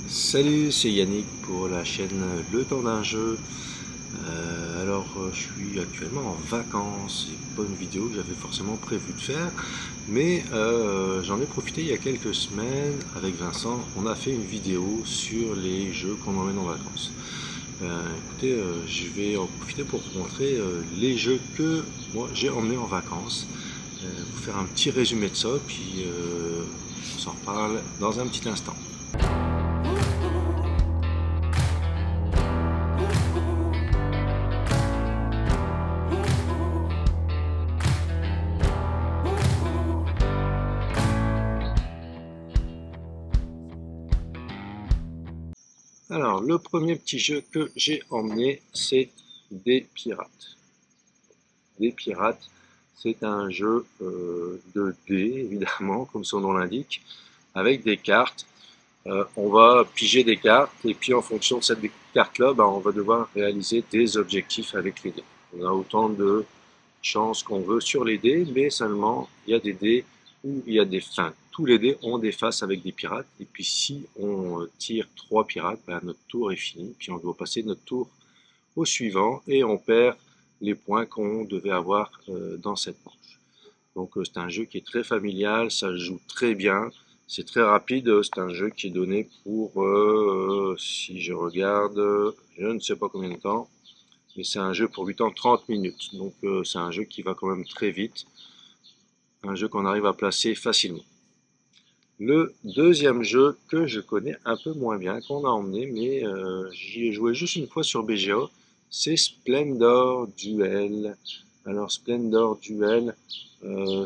Salut, c'est Yannick pour la chaîne Le Temps d'un jeu. Je suis actuellement en vacances. C'est pas une vidéo que j'avais forcément prévu de faire, mais j'en ai profité il y a quelques semaines avec Vincent. On a fait une vidéo sur les jeux qu'on emmène en vacances. Je vais en profiter pour vous montrer les jeux que moi j'ai emmenés en vacances. Vous faire un petit résumé de ça, puis on s'en reparle dans un petit instant. Alors, le premier petit jeu que j'ai emmené, c'est des pirates. Des pirates, c'est un jeu de dés, évidemment, comme son nom l'indique, avec des cartes. On va piger des cartes et puis en fonction de cette carte-là, on va devoir réaliser des objectifs avec les dés. On a autant de chances qu'on veut sur les dés, mais seulement il y a des dés où il y a des fins. Tous les dés ont des faces avec des pirates, et puis si on tire 3 pirates, notre tour est fini, puis on doit passer notre tour au suivant, et on perd les points qu'on devait avoir dans cette manche. Donc c'est un jeu qui est très familial, ça se joue très bien, c'est très rapide, c'est un jeu qui est donné pour, si je regarde, je ne sais pas combien de temps, mais c'est un jeu pour 8 ans, 30 minutes. Donc c'est un jeu qui va quand même très vite, un jeu qu'on arrive à placer facilement. Le deuxième jeu que je connais un peu moins bien, qu'on a emmené, mais j'y ai joué juste une fois sur BGA, c'est Splendor Duel. Alors Splendor Duel,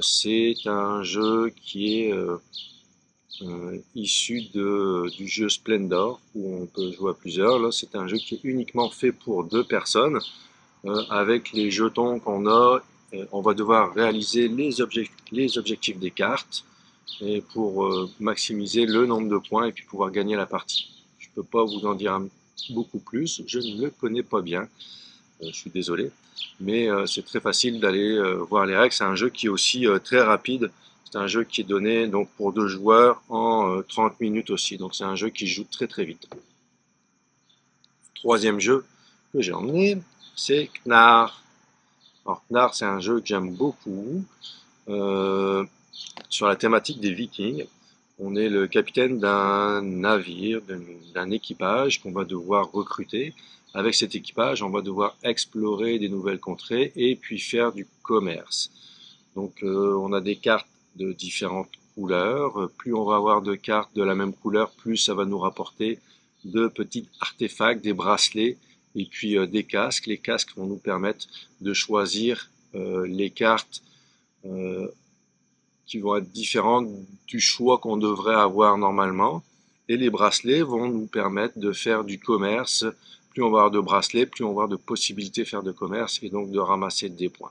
c'est un jeu qui est issu du jeu Splendor, où on peut jouer à plusieurs. Là, c'est un jeu qui est uniquement fait pour 2 personnes. Avec les jetons qu'on a, on va devoir réaliser les objectifs des cartes et pour maximiser le nombre de points et puis pouvoir gagner la partie. Je ne peux pas vous en dire beaucoup plus, je ne le connais pas bien, je suis désolé, mais c'est très facile d'aller voir les règles. C'est un jeu qui est aussi très rapide. C'est un jeu qui est donné donc pour 2 joueurs en 30 minutes aussi, donc c'est un jeu qui joue très très vite. Troisième jeu que j'ai emmené, c'est Knarr. Alors Knarr, c'est un jeu que j'aime beaucoup, sur la thématique des Vikings. On est le capitaine d'un navire, d'un équipage qu'on va devoir recruter. Avec cet équipage, on va devoir explorer des nouvelles contrées et puis faire du commerce. Donc on a des cartes de différentes couleurs. Plus on va avoir de cartes de la même couleur, plus ça va nous rapporter de petits artefacts, des bracelets et puis des casques. Les casques vont nous permettre de choisir les cartes qui vont être différentes du choix qu'on devrait avoir normalement. Et les bracelets vont nous permettre de faire du commerce. Plus on va avoir de bracelets, plus on va avoir de possibilités de faire de commerce et donc de ramasser des points.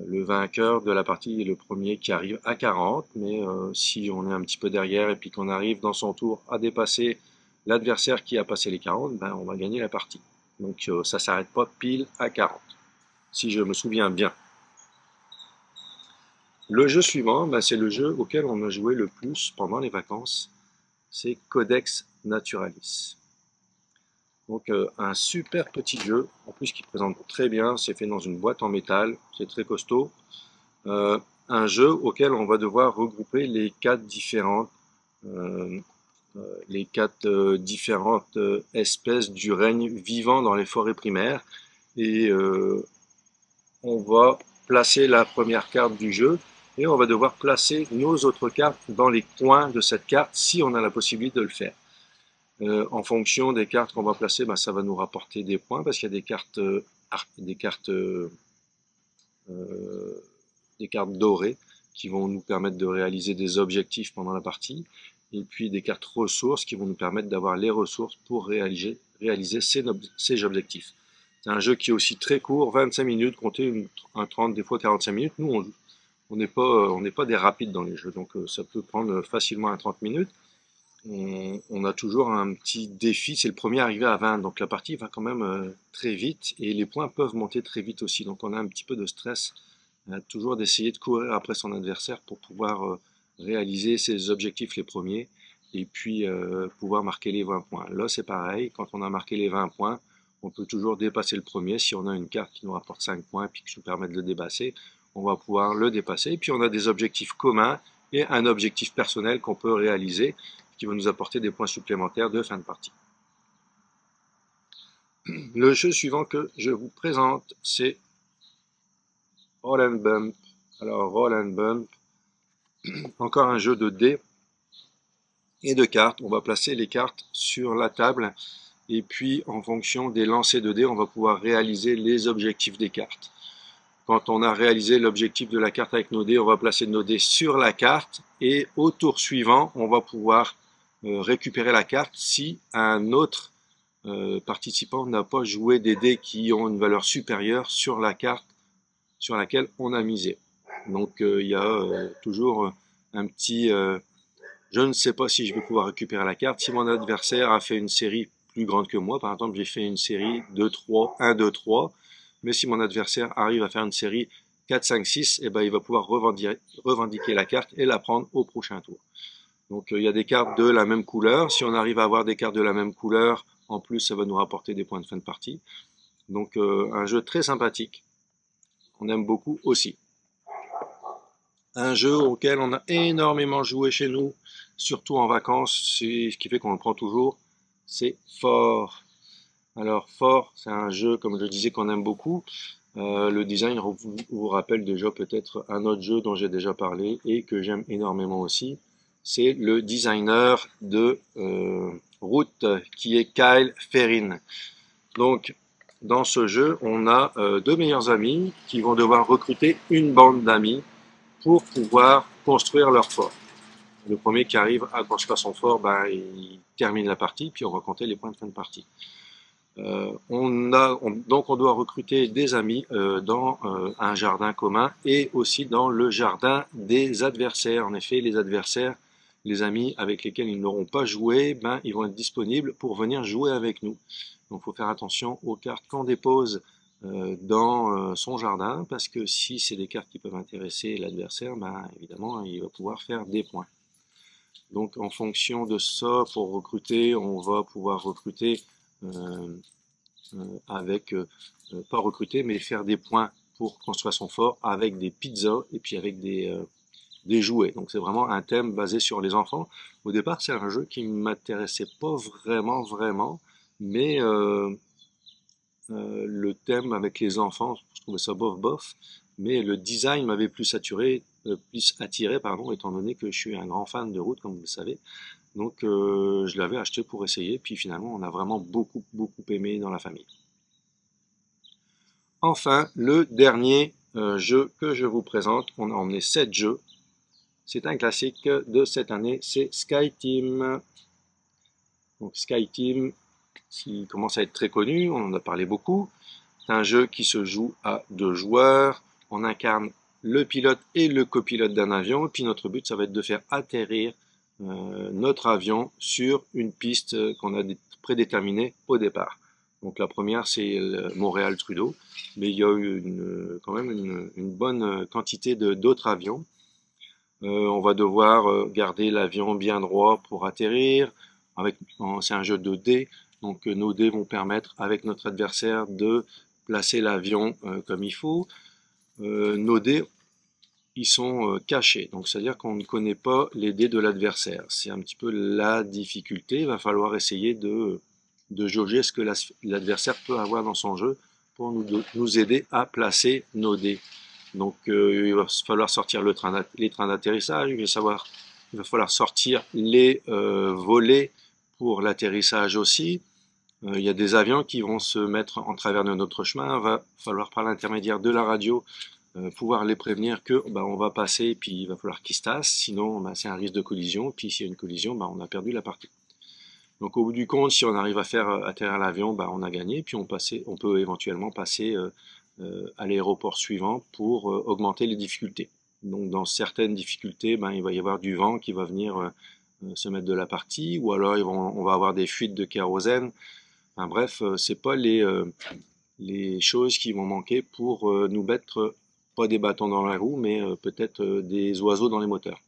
Le vainqueur de la partie est le premier qui arrive à 40, mais si on est un petit peu derrière et puis qu'on arrive dans son tour à dépasser l'adversaire qui a passé les 40, on va gagner la partie. Donc ça ne s'arrête pas pile à 40, si je me souviens bien. Le jeu suivant, c'est le jeu auquel on a joué le plus pendant les vacances, c'est Codex Naturalis. Donc un super petit jeu, en plus qui présente très bien, c'est fait dans une boîte en métal, c'est très costaud. Un jeu auquel on va devoir regrouper les 4 différentes, espèces du règne vivant dans les forêts primaires. Et on va placer la première carte du jeu et on va devoir placer nos autres cartes dans les coins de cette carte si on a la possibilité de le faire. En fonction des cartes qu'on va placer, ça va nous rapporter des points parce qu'il y a des cartes dorées qui vont nous permettre de réaliser des objectifs pendant la partie, et puis des cartes ressources qui vont nous permettre d'avoir les ressources pour réaliser ces objectifs. C'est un jeu qui est aussi très court, 25 minutes, comptez un 30, des fois 45 minutes. Nous, on n'est pas des rapides dans les jeux, donc ça peut prendre facilement un 30 minutes. On a toujours un petit défi, c'est le premier arrivé à 20, donc la partie va quand même très vite et les points peuvent monter très vite aussi, donc on a un petit peu de stress, toujours d'essayer de courir après son adversaire pour pouvoir réaliser ses objectifs les premiers et puis pouvoir marquer les 20 points. Là, c'est pareil, quand on a marqué les 20 points, on peut toujours dépasser le premier. Si on a une carte qui nous rapporte 5 points puis qui nous permet de le dépasser, on va pouvoir le dépasser. Et puis on a des objectifs communs et un objectif personnel qu'on peut réaliser qui va nous apporter des points supplémentaires de fin de partie. Le jeu suivant que je vous présente, c'est Roll and Bump. Alors Roll and Bump, encore un jeu de dés et de cartes. On va placer les cartes sur la table et puis en fonction des lancers de dés, on va pouvoir réaliser les objectifs des cartes. Quand on a réalisé l'objectif de la carte avec nos dés, on va placer nos dés sur la carte et au tour suivant, on va pouvoir récupérer la carte si un autre participant n'a pas joué des dés qui ont une valeur supérieure sur la carte sur laquelle on a misé. Donc il y a toujours un petit je ne sais pas si je vais pouvoir récupérer la carte. Si mon adversaire a fait une série plus grande que moi, par exemple j'ai fait une série 2-3, 1-2-3, mais si mon adversaire arrive à faire une série 4-5-6, eh ben, il va pouvoir revendiquer la carte et la prendre au prochain tour. Donc il y a des cartes de la même couleur. Si on arrive à avoir des cartes de la même couleur, en plus ça va nous rapporter des points de fin de partie. Donc un jeu très sympathique. On aime beaucoup aussi. Un jeu auquel on a énormément joué chez nous, surtout en vacances, c'est ce qui fait qu'on le prend toujours, c'est Fort. Alors Fort, c'est un jeu, comme je disais, qu'on aime beaucoup. Le design vous rappelle déjà peut-être un autre jeu dont j'ai déjà parlé et que j'aime énormément aussi. C'est le designer de Route, qui est Kyle Ferrin. Donc, dans ce jeu, on a deux meilleurs amis qui vont devoir recruter une bande d'amis pour pouvoir construire leur fort. Le premier qui arrive à construire son fort, ben, il termine la partie, puis on va compter les points de fin de partie. Donc on doit recruter des amis dans un jardin commun et aussi dans le jardin des adversaires. En effet, les adversaires, les amis avec lesquels ils n'auront pas joué, ben, ils vont être disponibles pour venir jouer avec nous. Donc il faut faire attention aux cartes qu'on dépose dans son jardin, parce que si c'est des cartes qui peuvent intéresser l'adversaire, ben, évidemment, il va pouvoir faire des points. Donc en fonction de ça, pour recruter, on va pouvoir recruter avec, pas recruter, mais faire des points pour construire son fort avec des pizzas et puis avec des jouets. Donc c'est vraiment un thème basé sur les enfants. Au départ, c'est un jeu qui ne m'intéressait pas vraiment, mais le thème avec les enfants, je trouvais ça bof, mais le design m'avait plus attiré, étant donné que je suis un grand fan de route, comme vous le savez. Donc je l'avais acheté pour essayer, puis finalement on a vraiment beaucoup aimé dans la famille. Enfin, le dernier jeu que je vous présente, on a emmené 7 jeux. C'est un classique de cette année, c'est SkyTeam. Donc SkyTeam, qui commence à être très connu, on en a parlé beaucoup. C'est un jeu qui se joue à 2 joueurs. On incarne le pilote et le copilote d'un avion. Et puis notre but, ça va être de faire atterrir notre avion sur une piste qu'on a prédéterminée au départ. Donc la première, c'est Montréal-Trudeau. Mais il y a eu quand même une bonne quantité d'autres avions. On va devoir garder l'avion bien droit pour atterrir. C'est un jeu de dés. Donc nos dés vont permettre avec notre adversaire de placer l'avion comme il faut. Nos dés, ils sont cachés. Donc c'est-à-dire qu'on ne connaît pas les dés de l'adversaire. C'est un petit peu la difficulté. Il va falloir essayer de jauger ce que l'adversaire peut avoir dans son jeu pour nous aider à placer nos dés. Donc il va falloir sortir les trains d'atterrissage, il va falloir sortir les volets pour l'atterrissage aussi. Il y a des avions qui vont se mettre en travers de notre chemin. Il va falloir par l'intermédiaire de la radio pouvoir les prévenir que on va passer, puis il va falloir qu'ils se tassent, sinon c'est un risque de collision, puis s'il y a une collision, on a perdu la partie. Donc au bout du compte, si on arrive à faire atterrir l'avion, on a gagné, puis on peut éventuellement passer à l'aéroport suivant pour augmenter les difficultés. Donc dans certaines difficultés, il va y avoir du vent qui va venir se mettre de la partie, ou alors on va avoir des fuites de kérosène. Enfin, bref, c'est pas les choses qui vont manquer pour nous mettre pas des bâtons dans la roue, mais peut-être des oiseaux dans les moteurs.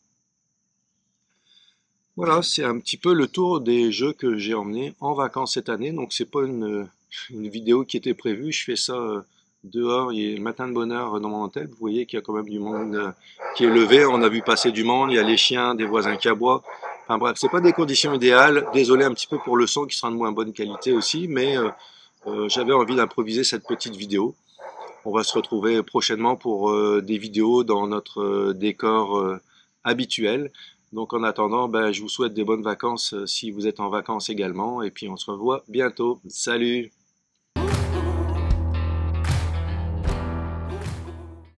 Voilà, c'est un petit peu le tour des jeux que j'ai emmenés en vacances cette année. Donc c'est pas une vidéo qui était prévue. Je fais ça dehors. Il y a le matin de bonne heure dans mon hôtel. Vous voyez qu'il y a quand même du monde qui est levé. On a vu passer du monde. Il y a les chiens, des voisins qui aboient. Enfin bref, c'est pas des conditions idéales. Désolé un petit peu pour le son qui sera de moins bonne qualité aussi, mais j'avais envie d'improviser cette petite vidéo. On va se retrouver prochainement pour des vidéos dans notre décor habituel. Donc en attendant, ben, je vous souhaite des bonnes vacances si vous êtes en vacances également. Et puis on se revoit bientôt. Salut!